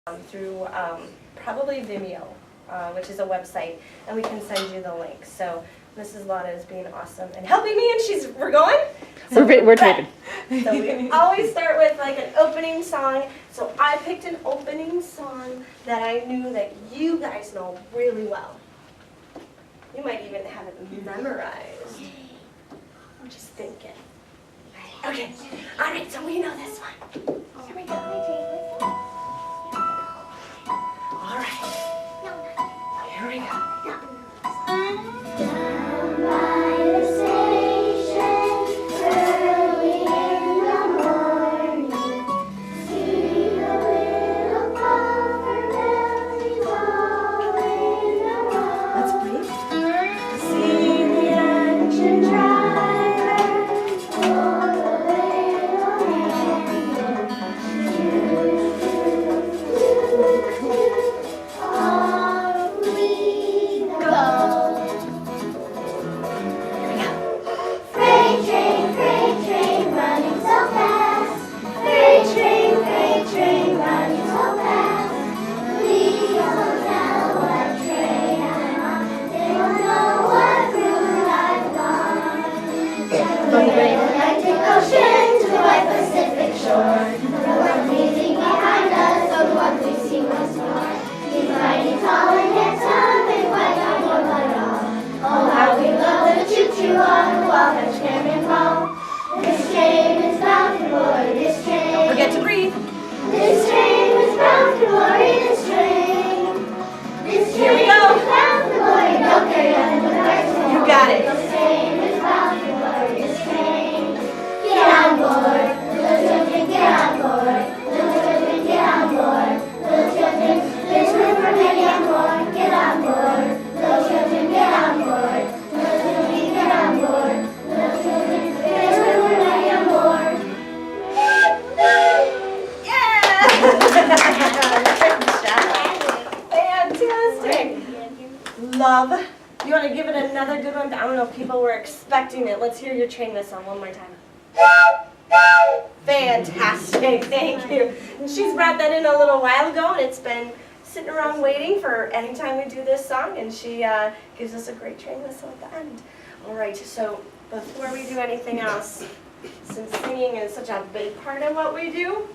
through probably Vimeo, which is a website, and we can send you the link. So Mrs. Lotta is being awesome and helping me, and we're going? So we're typing. So we always start with like an opening song. So I picked an opening song that I knew that you guys know really well. You might even have it memorized. I'm just thinking. Okay, all right, so we know this one. Here we go. All right, here we go. Down by the station, early in the morning, see the little copper bells all in the row. Let's breathe. See the engine driver pull the little handle, off we go. Freight train running so fast. Freight train running so fast. Please don't tell what train I'm on. They won't know what route I've gone. From the great Atlantic Ocean to the wide Pacific shore. The one leaving behind us, or the one we see once more. He's mighty tall and handsome and quite not more but all. Oh, how we love the choo-choo on the Wabash Cannonball. This train is bound for glory, this train. Don't forget to breathe. This train is bound for glory, this train. This Here we train go. is bound for glory, don't carry on the rest. You got it. This train is bound for glory, this train. Get on board, little children, get on board. Little children, get on board. Little children, there's room for many and more. Get on board, little children, get on board. Little children, get on board. Little children, there's room for many and more. Yeah! Good job. Fantastic. Love. You want to give it another good one? I don't know if people were expecting it. Let's hear your train whistle one more time. Fantastic. Thank you. And she's brought that in a little while ago, and it's been sitting around waiting for any time we do this song, and she gives us a great train whistle at the end. All right, so before we do anything else, since singing is such a big part of what we do,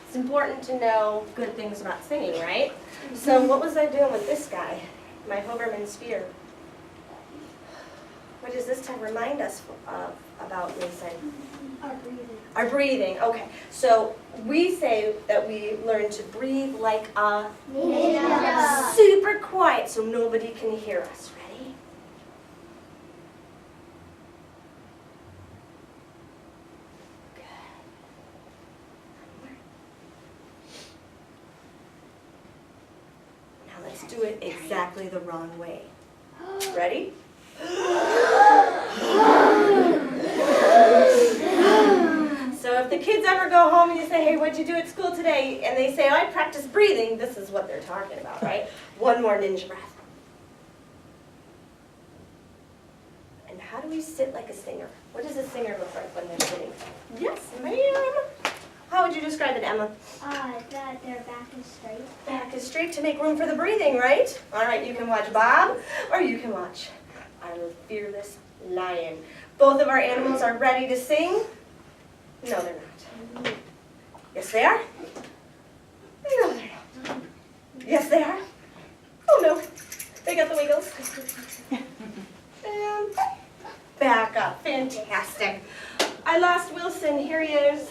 it's important to know good things about singing, right? So what was I doing with this guy, my Hoberman sphere? What does this time remind us of about, Mason? Our breathing. Our breathing, okay. So we say that we learn to breathe like a Ninja. super quiet so nobody can hear us. Ready? Good. Now let's do it exactly the wrong way. Ready? So if the kids ever go home and you say, hey, what'd you do at school today? And they say, oh, I practiced breathing, this is what they're talking about, right? One more ninja breath. And how do we sit like a singer? What does a singer look like when they're sitting? Yes, ma'am. How would you describe it, Emma? That their back is straight. Back is straight to make room for the breathing, right? All right, you can watch Bob, or you can watch our fearless lion. Both of our animals are ready to sing. No, they're not. Yes, they are. No, they're not. Yes, they are. Oh, no. They got the wiggles. And back up. Fantastic. I lost Wilson. Here he is.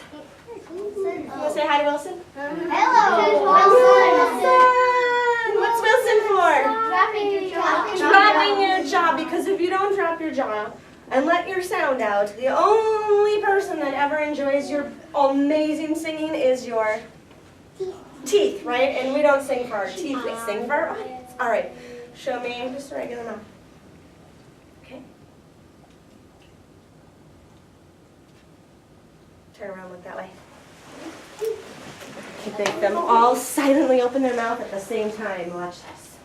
You want to say hi to Wilson? Hello, Wilson! What's Wilson for? Dropping your jaw. Dropping your jaw, because if you don't drop your jaw and let your sound out, the only person that ever enjoys your amazing singing is your teeth, right? And we don't sing for our teeth, we sing for our audience. All right, show me just a regular mouth. Okay. Turn around, look that way. Make them all silently open their mouth at the same time. Watch this.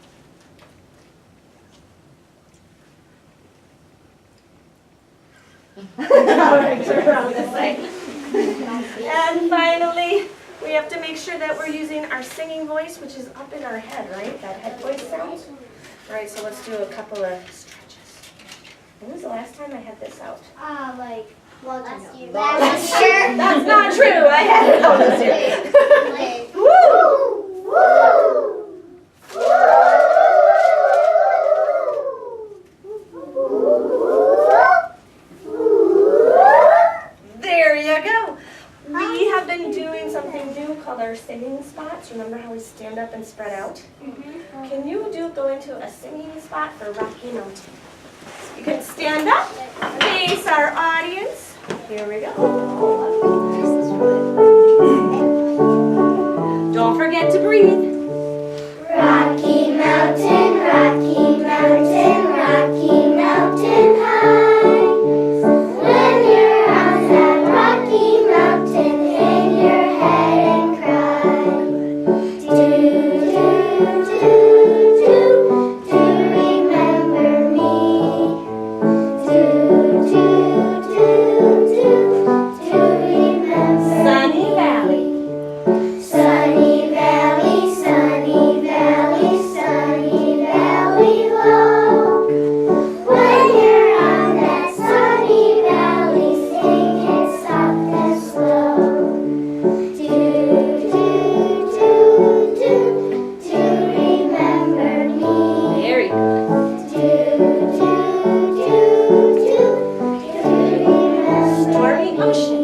All right, turn around this way. And finally, We have to make sure that we're using our singing voice, which is up in our head, right? That head voice sound. All right, so let's do a couple of stretches. When was the last time I had this out? Like last year. Last year? That's not true. I had it out this year. Woo! There you go. We have been doing something new called our singing spots. Remember how we stand up and spread out? Can you go into a singing spot for Rocky Mountain? You can stand up, face our audience. Here we go. Don't forget to breathe. Rocky Mountain, Rocky Mountain, Rocky Mountain high. When you're on that Rocky Mountain, hang your head and cry. Do, remember me. Do, remember Sunny Valley. Sunny Valley, Sunny Valley, Sunny Valley Low. When you're on that Sunny Valley, sing it soft and slow. Do, remember me. Very good. Do, remember Stormy ocean.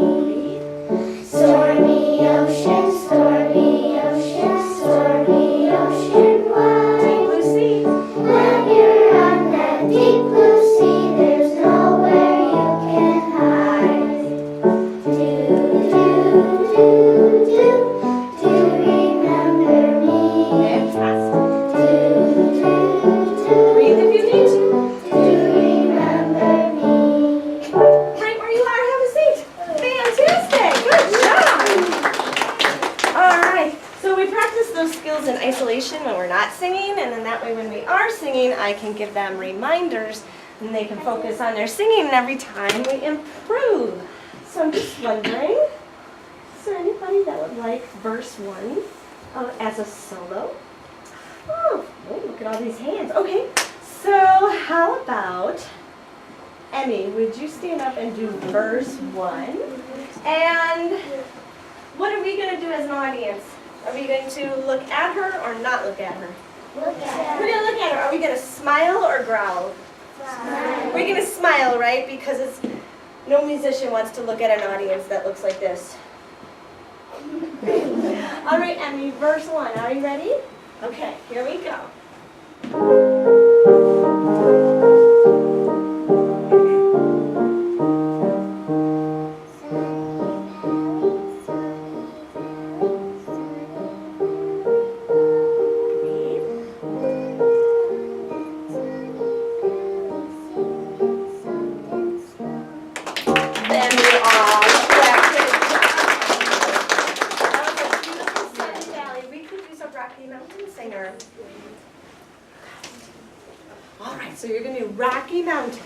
Stormy ocean, stormy ocean, stormy ocean wide. Blue sea. When you're on that deep blue sea, there's nowhere you can hide. Do, remember me. Fantastic. Do, Breathe if you need to. remember me. Right where you are, have a seat. Fantastic. Good job. All right. So we practice those skills in isolation when we're not singing, and then that way when we are singing, I can give them reminders, and they can focus on their singing, and every time we improve. So I'm just wondering, is there anybody that would like verse 1 as a solo? Oh, look at all these hands. Okay. So how about Emmy, would you stand up and do verse 1? And what are we going to do as an audience? Are we going to look at her or not look at her? Look We're at going to look at her. Are we going to smile or growl? her. We're going to smile, right? Because no musician wants to look at an audience that looks like this. All right, Emmy, verse 1. Are you ready? Okay, here we go. Then we all clap. That was a beautiful Sunny Valley. We could use a Rocky Mountain singer. All right, so you're going to do Rocky Mountain.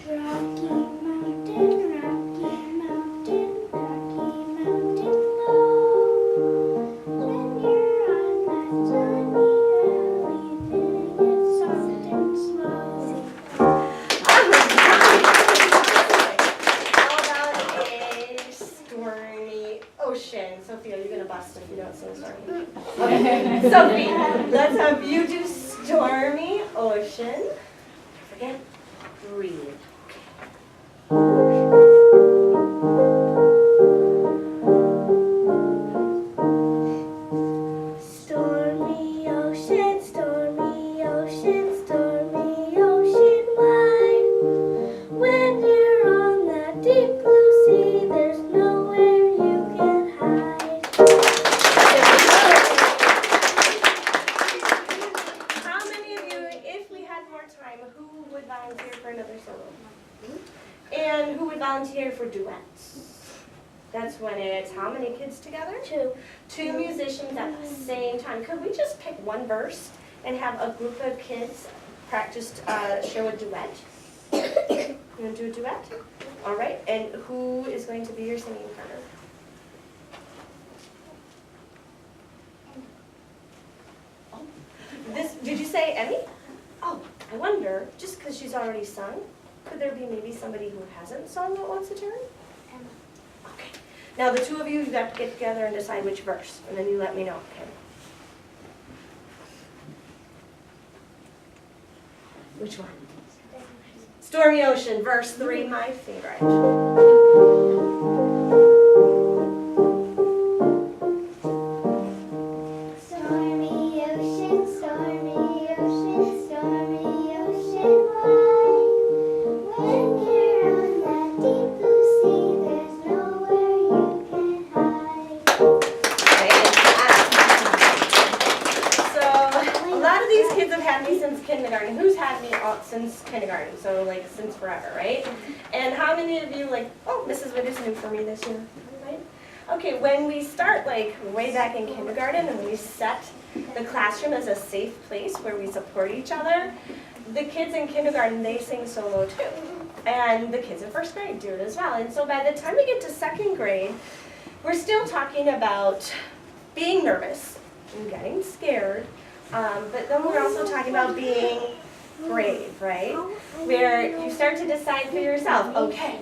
Rocky Mountain, Rocky Mountain, Rocky Mountain low. When you're on that sunny valley, then it's soft and slow. How about a stormy ocean? Sophia, you're going to bust if you don't sing stormy. Okay, Sophie, let's have you do stormy ocean. Don't forget, breathe. Stormy ocean, stormy ocean, stormy ocean wide. When you're on that deep blue sea, there's nowhere you can hide. How many of you, if we had more time, who would volunteer for another solo? And who would volunteer for duets? That's when it's how many kids together? Two musicians at the same time. Could we just pick one verse and have a group of kids practice show a duet? You want to do a duet? All right, and who is going to be your singing partner? Oh, did you say Emmy? Oh, I wonder, just because she's already sung, could there be maybe somebody who hasn't sung that wants a turn? Okay. Now the two of you, have to get together and decide which verse, and then you let me know, okay? Which one? Stormy Ocean, verse 3, my favorite. Stormy ocean, stormy ocean, stormy ocean wide. When you're on that deep blue sea, there's nowhere you can hide. So, a lot of these kids have had me since kindergarten. Who's had me since kindergarten? So, like, since forever, right? And how many of you, like, oh, Mrs. Witt is new for me this year, right? Okay, when we start, like, way back in kindergarten and we set the classroom as a safe place where we support each other, the kids in kindergarten, they sing solo too. And the kids in first grade do it as well. And so by the time we get to second grade, we're still talking about being nervous and getting scared, but then we're also talking about being brave, right? Where you start to decide for yourself, okay,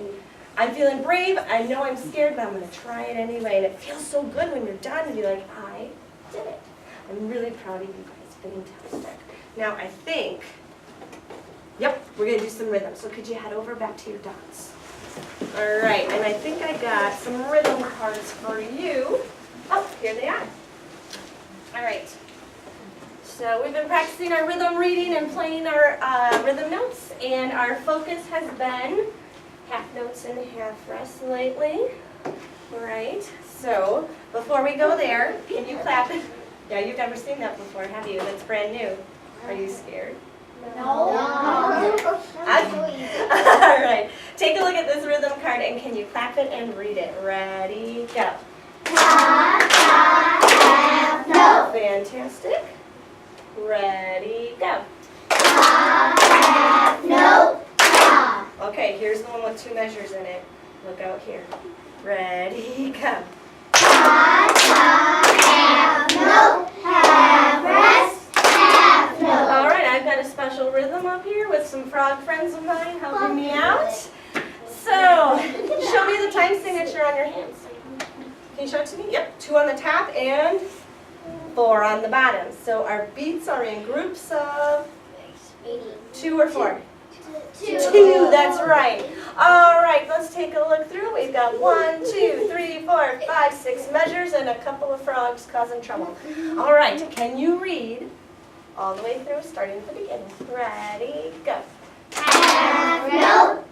I'm feeling brave, I know I'm scared, but I'm going to try it anyway. And it feels so good when you're done and you're like, I did it. I'm really proud of you guys. Fantastic. Now I think, yep, we're going to do some rhythm. So could you head over back to your dots? All right, and I think I got some rhythm cards for you. Oh, here they are. All right. So we've been practicing our rhythm reading and playing our rhythm notes, and our focus has been half notes and half rests lately. All right, so before we go there, can you clap? Yeah, you've never seen that before, have you? That's brand new. Are you scared? No. All right, take a look at this rhythm card, and can you clap it and read it? Ready, go. Ta, ta, half note. Fantastic. Ready, go. Ta, half note. Ta. Okay, here's the one with two measures in it. Look out here. Ready, go. Ta, ta, half note. Half rest, half note. All right, I've got a special rhythm up here with some frog friends of mine helping me out. So, show me the time signature on your hands. Can you show it to me? Yep, 2 on the top and 4 on the bottom. So our beats are in groups of 2 or 4? 2, that's right. All right, let's take a look through. We've got 1, 2, 3, 4, 5, 6 measures and a couple of frogs causing trouble. All right, can you read all the way through, starting at the beginning? Ready, go. Half note.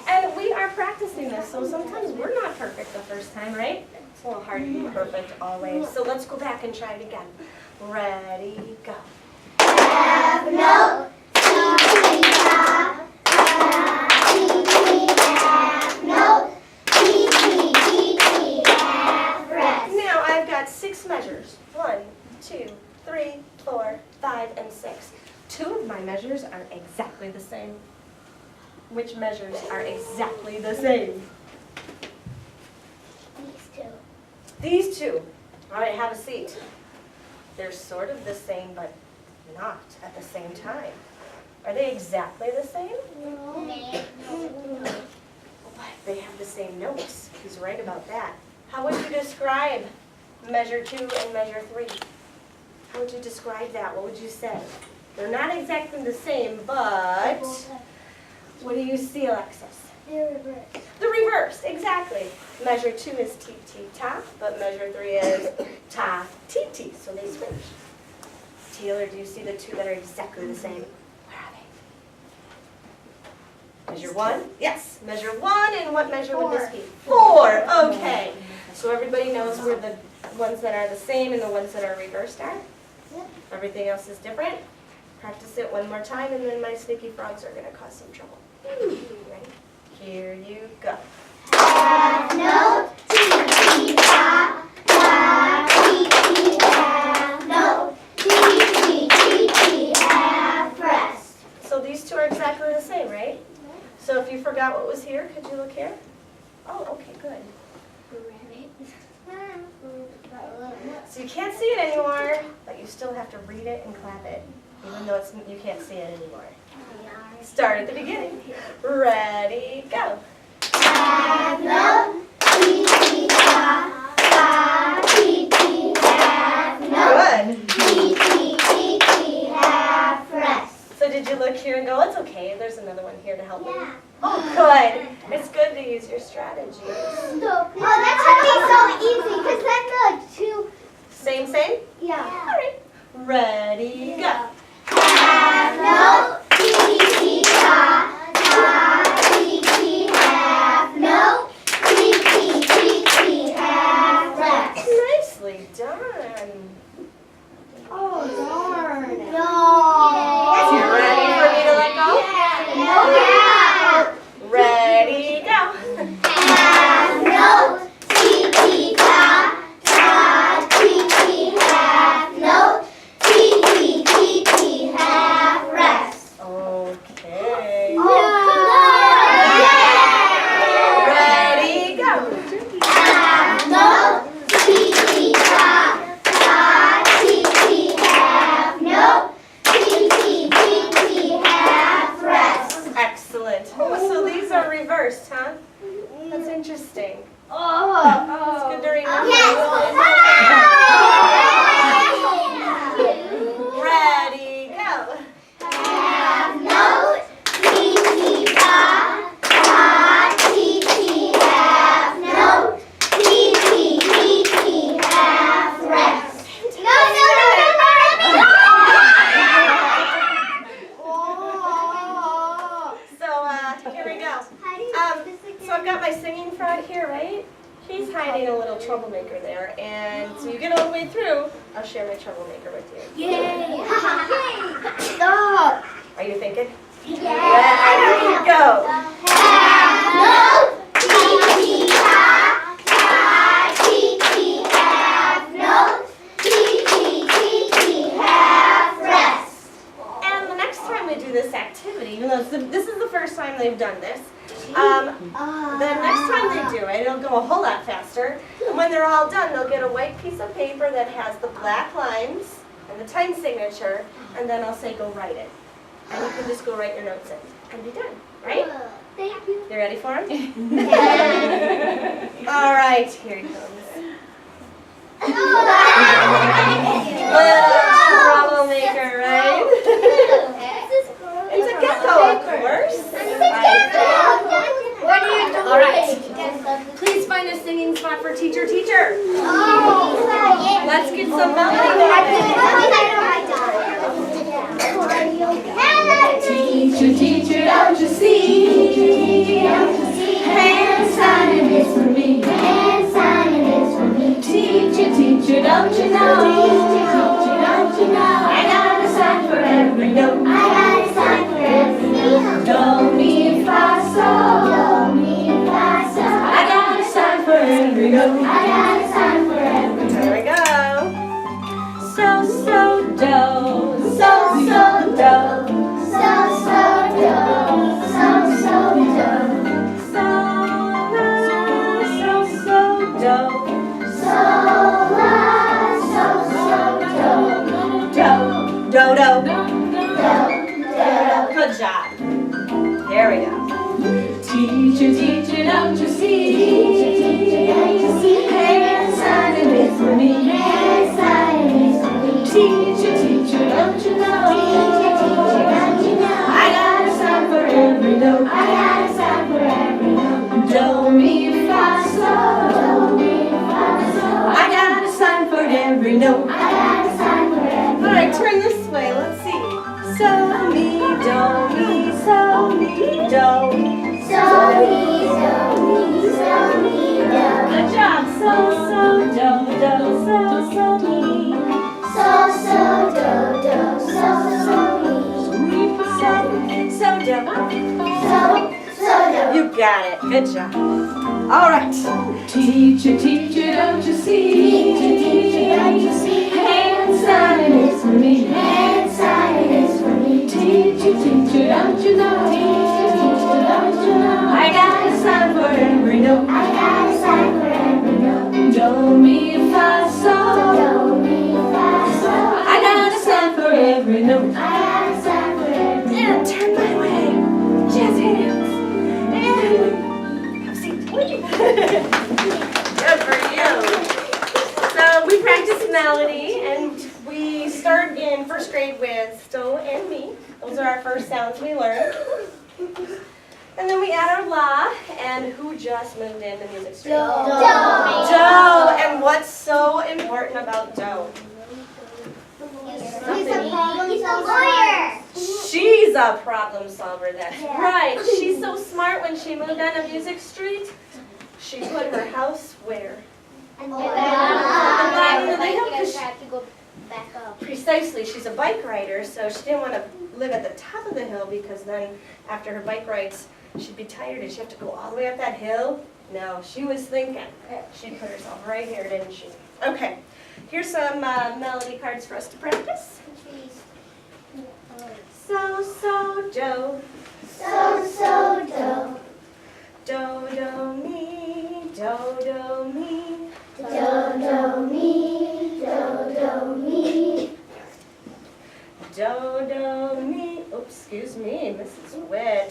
And we are practicing this, so sometimes we're not perfect the first time, right? It's a little hard to be perfect always. So let's go back and try it again. Ready, go. Half note. Half note. Half rest. Now I've got 6 measures. 1, 2, 3, 4, 5, and 6. 2 of my measures are exactly the same. Which measures are exactly the same? These 2. All right, have a seat. They're sort of the same, but not at the same time. Are they exactly the same? But they have the same notes. He's right about that. How would you describe measure 2 and measure 3? How would you describe that? What would you say? They're not exactly the same, but what do you see, Alexis? The reverse, exactly. Measure 2 is ti, ti, ta, but measure 3 is ta, ti, ti, so they switch. Taylor, do you see the 2 that are exactly the same? Where are they? Measure 1? Yes, measure 1, and what measure would this be? 4, okay. So everybody knows where the ones that are the same and the ones that are reversed are? Yep. Everything else is different? Practice it one more time, and then my sneaky frogs are going to cause some trouble. Ready? Here you go. Half note. Ti, ti, ta. half note. T, half rest. So these two are exactly the same, right? So if you forgot what was here, could you look here? Oh, okay, good. So you can't see it anymore, but you still have to read it and clap it, even though you can't see it anymore. Start at the beginning. Ready, go. Half note. T, half note. Good. T, half rest. So did you look here and go, it's okay, there's another one here to help me? Yeah. Oh, good. It's good to use your strategies. Oh, that should be so easy because then the two. Same? Yeah. All right. Ready, go. Half note. T, half note. T, half rest. Nicely done. Oh, darn. No. You ready for me to let go? Yeah. Ready, go. Half note. T, half note. T, half rest. Okay. Oh, Ready, go. half note. T, half note. T, half rest. Excellent. Oh, so these are reversed, huh? That's interesting. Oh. It's good to remember. Yes. Ready, go. Half note. T, half note. T, half rest. No. So, here we go. So I've got my singing frog here, right? He's hiding a little troublemaker there, and so you get all the way through, I'll share my troublemaker with you. Yay! Stop! Are you thinking? Yeah. Ready, go. Half note. T, half note. T, half rest. And the next time we do this activity, even though this is the first time they've done this, the next time they do it, it'll go a whole lot faster. And when they're all done, they'll get a white piece of paper that has the black lines and the time signature, and then I'll say go write it. And you can just go write your notes in and be done, right? Thank you. You ready for him? All right, here he comes. Troublemaker, right? It's a gecko, of course. What are you doing? All right. Please find a singing spot for teacher. Let's get some melody Teacher, don't you see? Hand signing is for me. Teacher, don't you know? I got a sign for every note. Do, mi, fa, sol. I got a sign for every note. Here we go. So, do. So, do. Do. Good job. There we go. Teacher, don't you see? Hand signing is for me. Teacher, don't you know? I got a sign for every note. Do, mi, fa, sol. I got a sign for every note. All right, turn this way. Let's see. So, mi, do, do. Good job. So, do, mi. So, do. You got it. Good job. All right. Teacher, teacher, don't you see? Teacher, teacher, don't you see? Hand sign is for me. Hand sign is for me. Teacher, teacher, don't you know? Teacher, teacher, don't you know? I got a sign for every note. I got a sign for every note. Do, mi, fa, sol. Do, mi, fa, sol. I got a sign for every note. I got a sign for every note. And turn my way. Jazz hands. And have a seat. Good for you. So we practice melody, and we start in first grade with do and mi. Those are our first sounds we learn. And then we add our la, and who just moved in the music stream? Do. Do. And what's so important about do? He's a lawyer. She's a problem solver, that's Yeah. right. She's so smart. When she moved on to Music Street, she put her house where? And bottom of the hill, you 'cause guys she- have to go back up. Precisely, she's a bike rider, so she didn't want to live at the top of the hill because then after her bike rides, she'd be tired and she'd have to go all the way up that hill. No, she was thinking she'd put herself right here, didn't she? Okay, here's some melody cards for us to practice. So, do. So, do. Do, do, mi. Do, do, mi. Do, do, mi. Do, do, mi. Do, do, mi. Oops, excuse me, Mrs. Witt.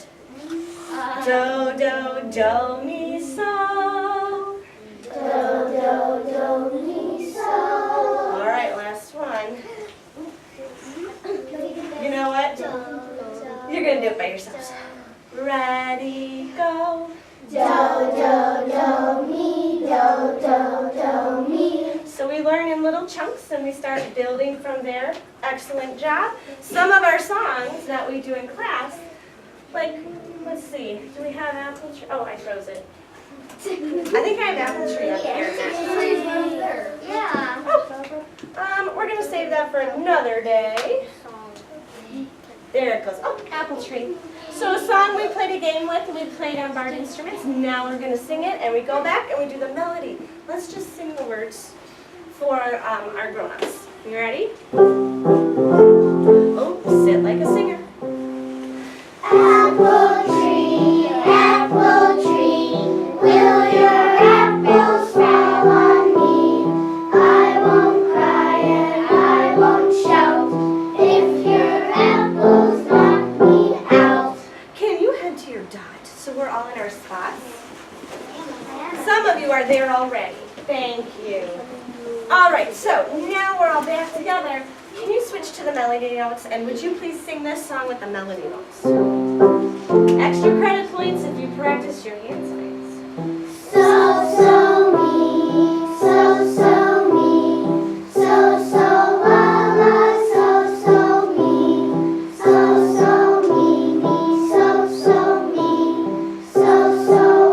Do, do, mi, so. Do, mi, so. All right, last one. You know what? You're going to do it by yourselves. Ready, go. Do, mi. Do, mi. So we learn in little chunks and we start building from there. Excellent job. Some of our songs that we do in class, like, let's see, do we have Apple Tree? Oh, I froze it. I think I have Apple Tree up here. Yeah. We're going to save that for another day. There it goes. Oh, Apple Tree. So a song we played a game with, and we played on barred instruments. Now we're going to sing it, and we go back and we do the melody. Let's just sing the words for our grown-ups. You ready? Oh, sit like a singer. Apple tree, will your apples fall on me? I won't cry and I won't shout if your apples knock me out. Can you head to your dot so we're all in our spots? Some of you are there already. Thank you. All right, so now we're all back together. Can you switch to the melody notes, and would you please sing this song with the melody notes? Extra credit points if you practice your hand signs. So me, so me, so la la, so me, so me, me, so me, so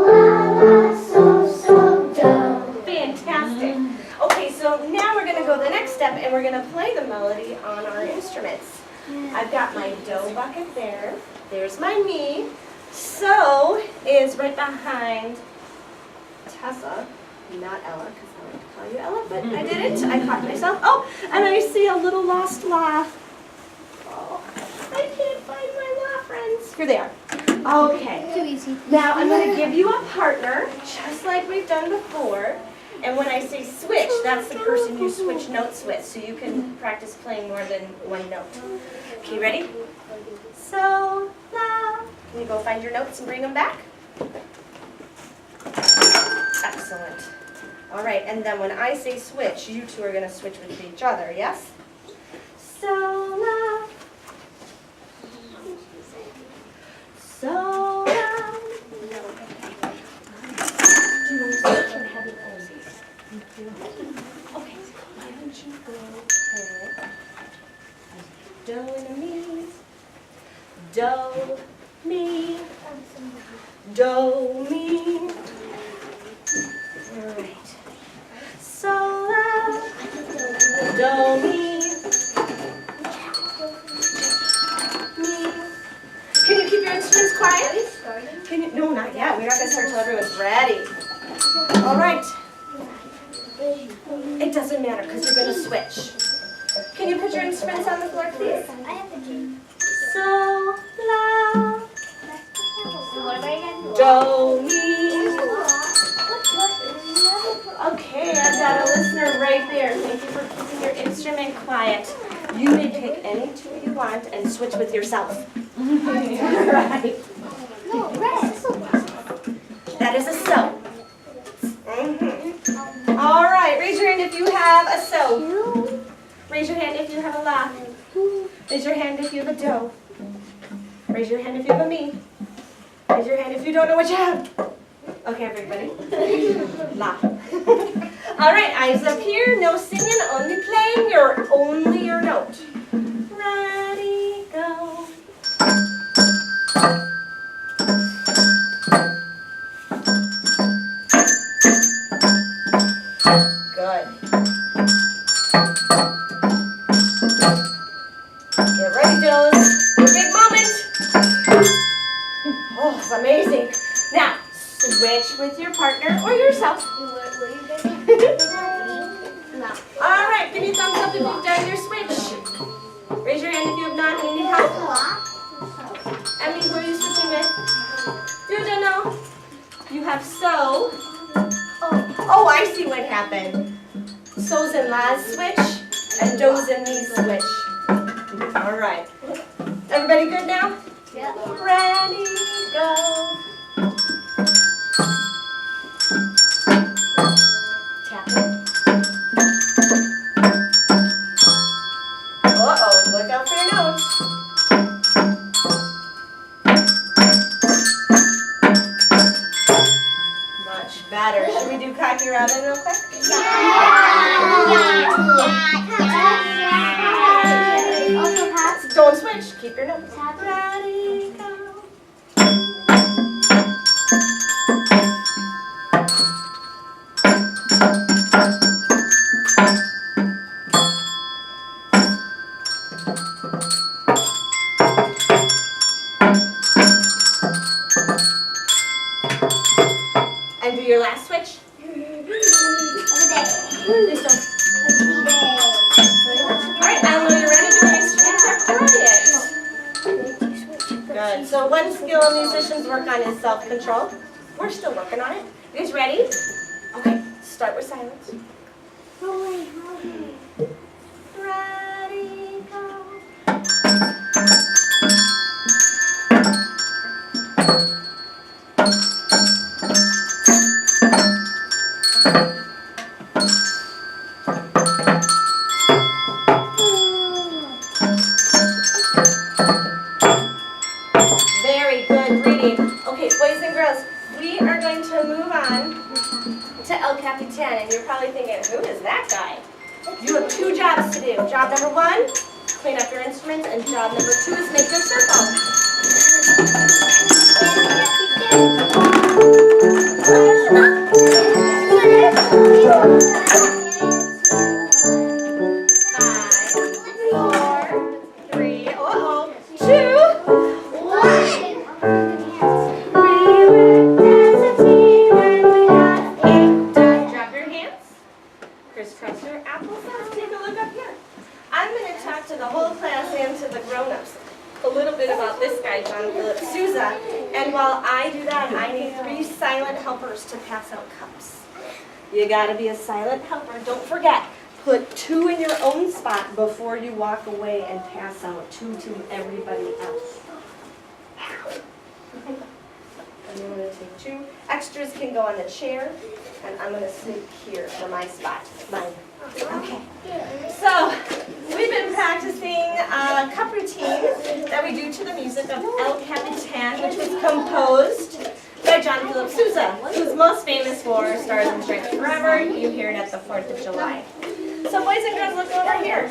la la, so do. Fantastic. Okay, so now we're going to go the next step, and we're going to play the melody on our instruments. I've got my do bucket there. There's my mi. So is right behind Tessa, not Ella, because I like to call you Ella, but I didn't. I caught myself. Oh, and I see a little lost la. Oh, I can't find my la friends. Here they are. Okay. Too easy. Now I'm going to give you a partner, just like we've done before. And when I say switch, that's the person you switch notes with, so you can practice playing more than one note. Okay, ready? So, la. Can you go find your notes and bring them back? Excellent. All right, and then when I say switch, you two are going to switch with each other, yes? So, la. So, la. Okay, why don't you go ahead? Do and a mi. Do, mi. Do, mi. All right. So, la. Do, mi. Mi. Can you keep your instruments quiet? Can you? No, not yet. We're not going to start until everyone's ready. All right. It doesn't matter because you're going to switch. Can you put your instruments on the floor, please? I have the key. So, la, So what am I gonna do? do, mi. Okay, I've got a listener right there. Thank you for keeping your instrument quiet. You may pick any two you want and switch with yourself. Right. No, rest. That is a so. Mm-hmm. All right, raise your hand if you have a so. Raise your hand if you have a la. Raise your hand if you have a do. Raise your hand if you have a me. Raise your hand if you don't know what you have. Okay, everybody. La. All right, eyes up here. No singing, only playing only your note. Ready, go. Good. Get ready, Joes. Your big moment. Oh, it's amazing. Now, switch with your partner or yourself. All right, give me a thumbs up if you've done your switch. Raise your hand if you have not and you need help. Emily, who are you switching with? You don't know. You have so. Oh, I see what happened. So's and la's switch, and do's and me's switch. All right. Everybody good now? Yeah. Ready, go. Tap it. Uh-oh, look out for your nose. Much better. Should we do cocky Robin real quick? Also hats. Don't switch. Keep your nose. Ready, go. And do your last switch. Please don't. All right, now when you're ready, the instruments are quiet. Good. So one skill musicians work on is self-control. We're still working on it. You guys ready? Okay, start with silence. Ready, go. Very good reading. Okay, boys and girls, we are going to move on to El Capitan, and you're probably thinking, who is that guy? You have two jobs to do. Job number one, clean up your instruments, and job number two is make your circle. Five, four, three, two, one. We worked as a team and we got it done. Drop your hands. Crisscross your applesauce. Take a look up here. I'm going to talk to the whole class and to the grown-ups a little bit about this guy, John Philip Sousa. And while I do that, I need 3 silent helpers to pass out cups. You got to be a silent helper. Don't forget, put 2 in your own spot before you walk away and pass out 2 to everybody else. And I'm going to take 2. Extras can go on the chair, and I'm going to sit here for my spot. Mine. Okay. So, we've been practicing a cup routine that we do to the music of El Capitan, which was composed by John Philip Sousa, who's most famous for Stars and Stripes Forever. You hear it at the 4th of July. So boys and girls, look over here.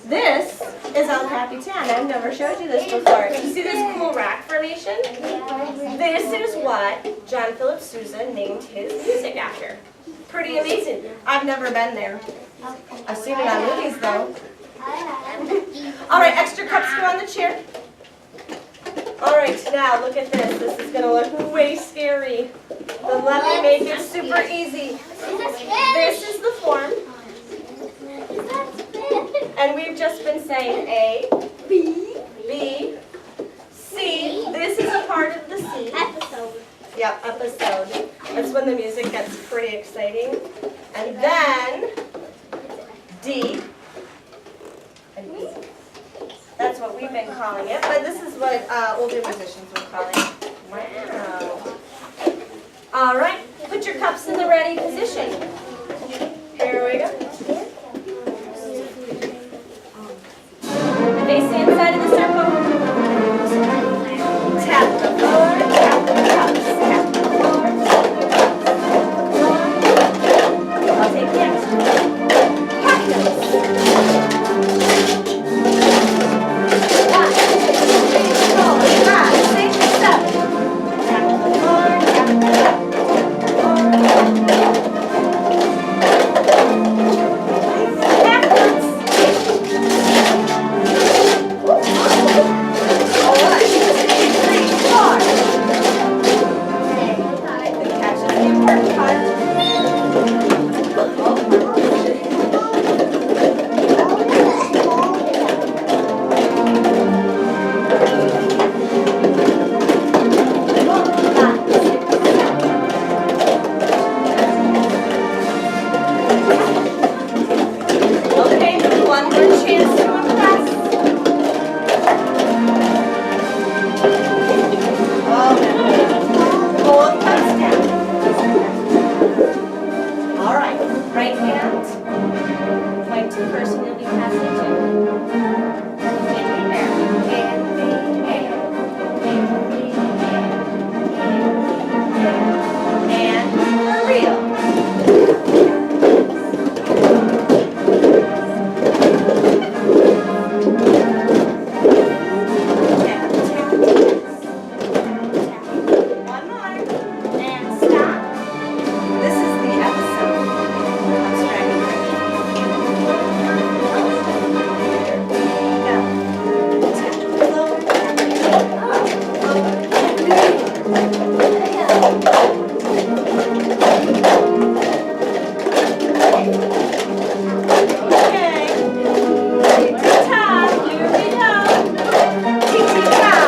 This is El Capitan. I've never showed you this before. You see this cool rock formation? This is what John Philip Sousa named his music after. Pretty amazing. I've never been there. I've seen it on movies though. All right, extra cups go on the chair. All right. right, now look at this. This is going to look way scary. But let me make it super easy. This is the form. And we've just been saying A, B, C. This is a part of the C. Episode. Yep, episode. That's when the music gets pretty exciting. And then D. And E. That's what we've been calling it, but this is what older musicians would call it. Wow. All right, put your cups in the ready position. Here we go. Face the inside of the circle. Tap the floor, tap the cups, tap the floor, tap the cups. I'll take the extra. Pockets. 1, 2, 3, 4, 5, 6, 7. Tap the floor, tap the backwards. All right. 3, 4. The catch is the important part. Okay, one more chance to impress. Both cups down. All right, right hand. Point to the person you'll be passing to. And for real. One more. And stop. This is the episode. Let's try it Okay. Top, here we go. Tick-tick-tow.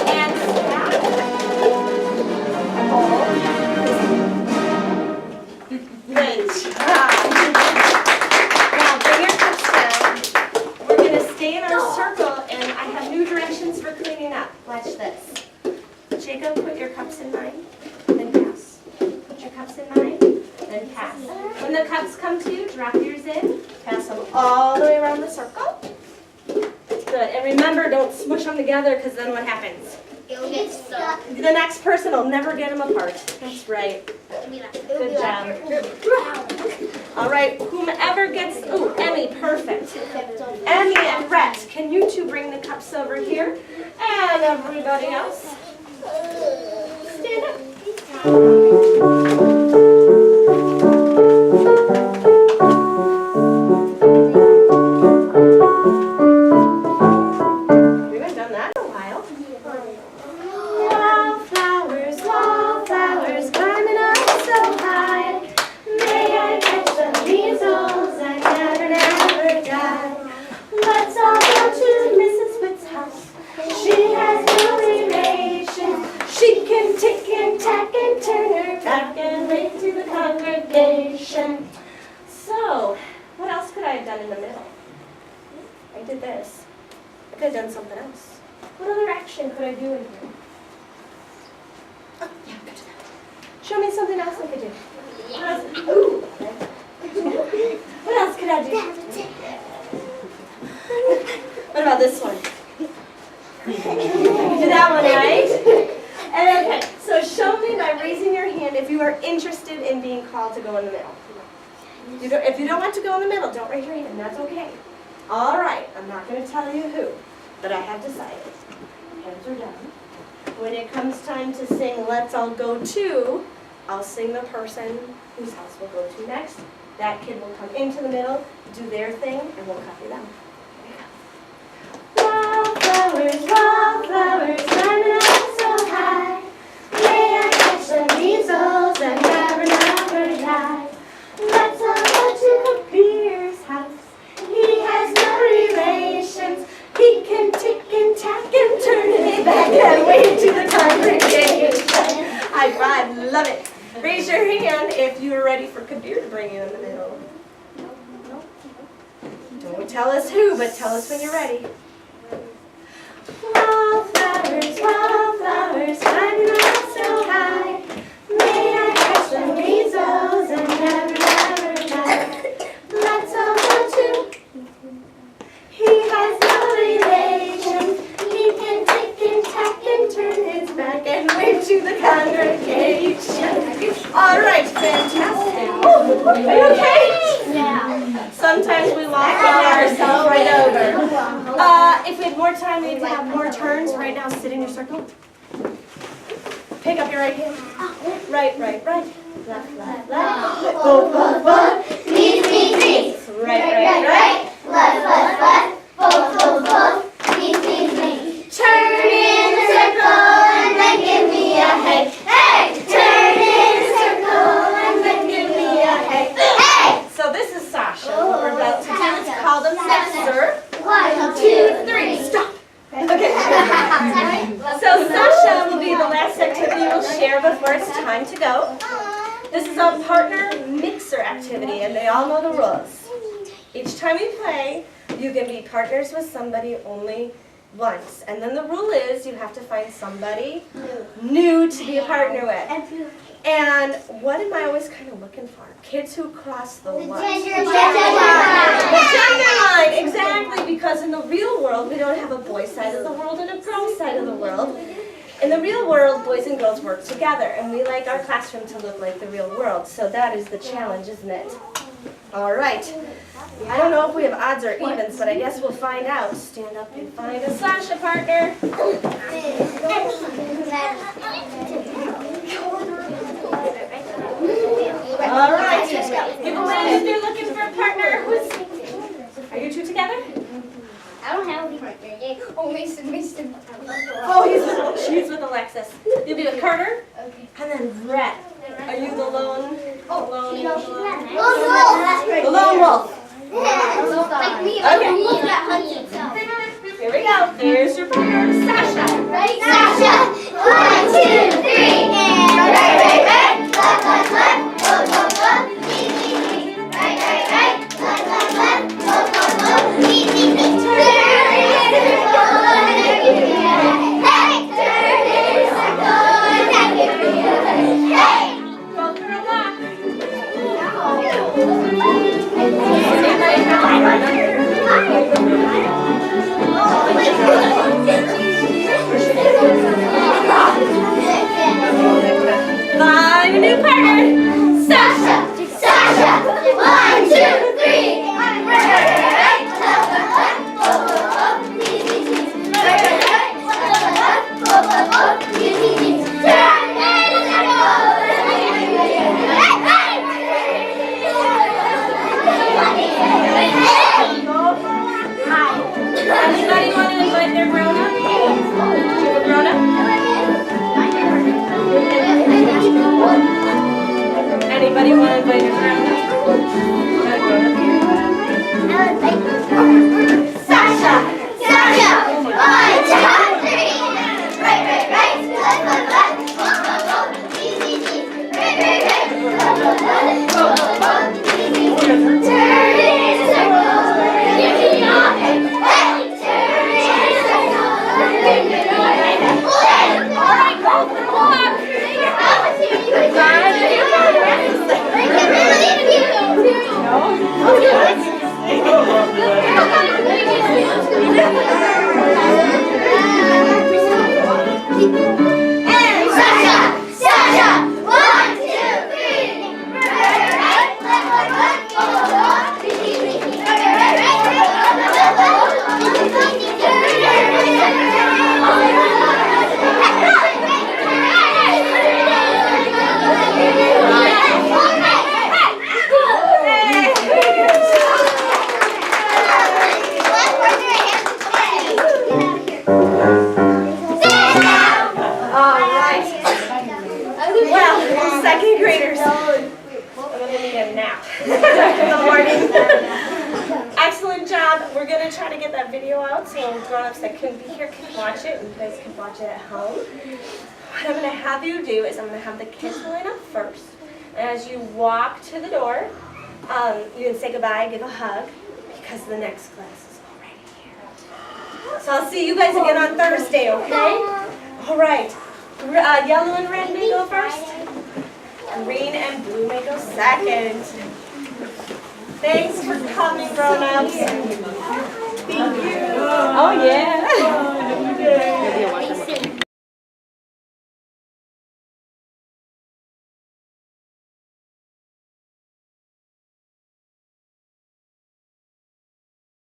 And snap. Good job. Now bring your cups down. We're going to stay in our circle, and I have new directions for cleaning up. Watch this. Jacob, put your cups in mine, then pass. Put your cups in mine, then pass. When the cups come to you, drop yours in, pass them all the way around the circle. Good. And remember, don't smush them together, because then what happens? It'll get stuck. The next person will never get them apart. That's right. Good job. All right, whomever gets, ooh, Emmy, perfect. Emmy and Rhett, can you two bring the cups over here? And everybody else, stand up. We haven't done that in a while. Wallflowers, climbing up so high. May I catch the measles and never die. Let's all go to Mrs. Witt's house. She has no relation. She can tick and tack and turn her back and wave to the congregation. So, what else could I have done in the middle? I did this. I could have done something else. What other action could I do in here? Oh, yeah, I could do that. Show me something else I could do. What else? Ooh. What else could I do? What about this one? Do that one, right? And okay, so show me by raising your hand if you are interested in being called to go in the middle. If you don't want to go in the middle, don't raise your hand. That's okay. All right, I'm not going to tell you who, but I have decided. Heads are down. When it comes time to sing Let's All Go To, I'll sing the person whose house we'll go to next. That kid will come into the middle, do their thing, and we'll copy them. Wildflowers, wildflowers, climbing up so high. May I catch the measles and never, never die. Let's all go to Kabir's house. He has no relations. He can tick and tack and turn his back and wave to the congregation. High five, love it. Raise your hand if you are ready for Kabir to bring you in the middle. Don't tell us who, but tell us when you're ready. Wildflowers, wildflowers, climbing up so high. May I catch the measles and never, never die. Let's all go to. He has no relations. He can tick and tack and turn his back and wave to the congregation. All right, fantastic. Ooh, are you okay? Yeah. Sometimes we walk all ourselves right over. If we had more time, we'd have more turns. Right now, sit in your circle. Pick up your right hand. Right, right, right. Left, left, left. Both, both, both. Knees, knees, knees. Right, right, right. Left, left, left. Both, both, both. Knees, knees, knees. Turn in a circle and then give me a hey. Hey! Turn in a circle and then give me a hey. Hey! So this is Sasha. What we're about to do is call them mixer. 1, 2, 3. Stop. Okay. So Sasha will be the last activity we'll share before it's time to go. This is a partner mixer activity, and they all know the rules. Each time you play, you can be partners with somebody only once. And then the rule is you have to find somebody new to be a partner with. And what am I always kind of looking for? Kids who cross the what? The gender line, exactly, because in the real world, we don't have a boy side of the world and a girl side of the world. In the real world, boys and girls work together, and we like our classroom to look like the real world, so that is the challenge, isn't it? All right. I don't know if we have odds or evens, but I guess we'll find out. Stand up and find a Sasha partner. All right. Give a wave if you're looking for a partner. Are you two together? I don't have any partner. Oh, Mason. Oh, she's with Alexis. You'll be with Carter. Okay. And then Brett. Are you the lone? Lone The lone wolf. Like me, Okay. Here we go. There's your partner, Sasha. Ready? Sasha! 1, 2, 3, and right, left, left, left, go, knee, right, left, left, go, knee, turn in a circle and give me a hey, turn in a circle and give me a hey. Go for a walk. Find a new partner. Sasha! Sasha! 1, 2, 3, right, nap in the morning. Excellent job. We're going to try to get that video out so grown-ups that couldn't be here can watch it, and you guys can watch it at home. What I'm going to have you do is I'm going to have the kids line up first. And as you walk to the door, you can say goodbye, give a hug, because the next class is already here. So I'll see you guys again on Thursday, okay? All right. Yellow and red may go first. Green and blue may go second. Thanks for coming, grown-ups. Thank you. Oh, yeah.